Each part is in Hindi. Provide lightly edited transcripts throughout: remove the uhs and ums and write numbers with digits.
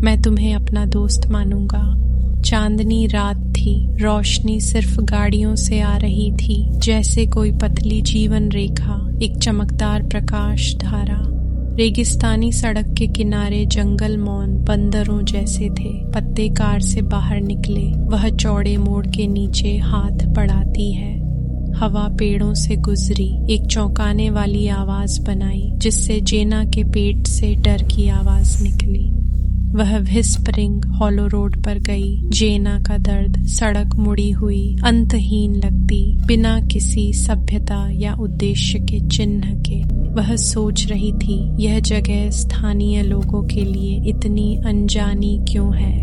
मैं तुम्हें अपना दोस्त मानूंगा। चांदनी रात थी, रोशनी सिर्फ गाड़ियों से आ रही थी, जैसे कोई पतली जीवन रेखा, एक चमकदार प्रकाश धारा। रेगिस्तानी सड़क के किनारे जंगल मौन बंदरों जैसे थे। पत्ते कार से बाहर निकले। वह चौड़े मोड़ के नीचे हाथ बढ़ाती है। हवा पेड़ों से गुजरी, एक चौंकाने वाली आवाज बनाई, जिससे जेना के पेट से डर की आवाज निकली। वह व्हिस्परिंग हॉलो रोड पर गई। जेना का दर्द, सड़क मुड़ी हुई, अंतहीन लगती, बिना किसी सभ्यता या उद्देश्य के चिन्ह के। वह सोच रही थी, यह जगह स्थानीय लोगों के लिए इतनी अनजानी क्यों है।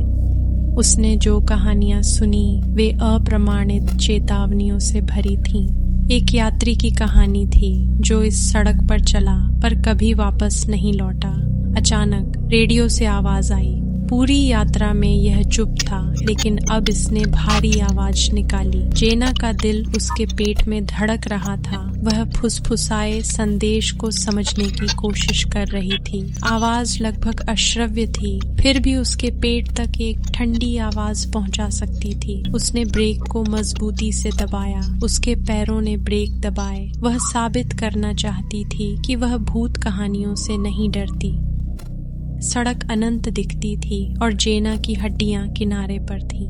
उसने जो कहानियां सुनी वे अप्रमाणित चेतावनियों से भरी थीं। एक यात्री की कहानी थी जो इस सड़क पर चला पर कभी वापस नहीं लौटा। अचानक रेडियो से आवाज आई। पूरी यात्रा में यह चुप था, लेकिन अब इसने भारी आवाज निकाली। जेना का दिल उसके पेट में धड़क रहा था। वह फुसफुसाए संदेश को समझने की कोशिश कर रही थी। आवाज लगभग अश्रव्य थी, फिर भी उसके पेट तक एक ठंडी आवाज पहुंचा सकती थी। उसने ब्रेक को मजबूती से दबाया। उसके पैरों ने ब्रेक दबाए। वह साबित करना चाहती थी कि वह भूत कहानियों से नहीं डरती। सड़क अनंत दिखती थी और जेना की हड्डियां किनारे पर थीं।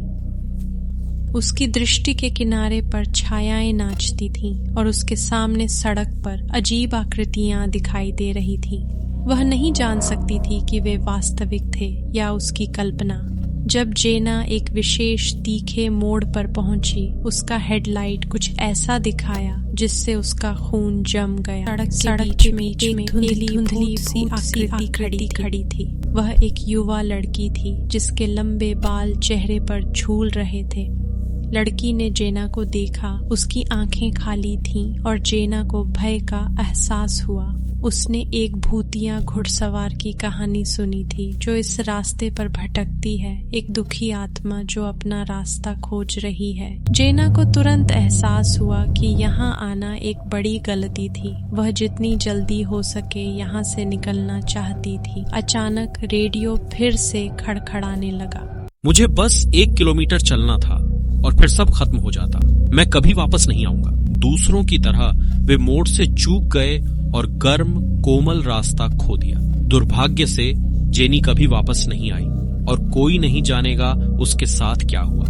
उसकी दृष्टि के किनारे पर छायाएं नाचती थीं और उसके सामने सड़क पर अजीब आकृतियां दिखाई दे रही थीं। वह नहीं जान सकती थी कि वे वास्तविक थे या उसकी कल्पना। जब जेना एक विशेष तीखे मोड़ पर पहुंची, उसका हेडलाइट कुछ ऐसा दिखाया जिससे उसका खून जम गया। सड़क के बीच में धुंधली सी आकृति खड़ी थी। वह एक युवा लड़की थी जिसके लंबे बाल चेहरे पर झूल रहे थे। लड़की ने जेना को देखा। उसकी आंखें खाली थीं और जेना को भय का एहसास हुआ। उसने एक भूतिया घुड़सवार की कहानी सुनी थी जो इस रास्ते पर भटकती है, एक दुखी आत्मा जो अपना रास्ता खोज रही है। जेना को तुरंत एहसास हुआ कि यहाँ आना एक बड़ी गलती थी। वह जितनी जल्दी हो सके यहाँ से निकलना चाहती थी। अचानक रेडियो फिर से खड़खड़ाने लगा। मुझे बस 1 किलोमीटर चलना था और फिर सब खत्म हो जाता। मैं कभी वापस नहीं आऊंगा। दूसरों की तरह वे मोड़ से चूक गए और गर्म कोमल रास्ता खो दिया। दुर्भाग्य से जेनी कभी वापस नहीं आई और कोई नहीं जानेगा उसके साथ क्या हुआ।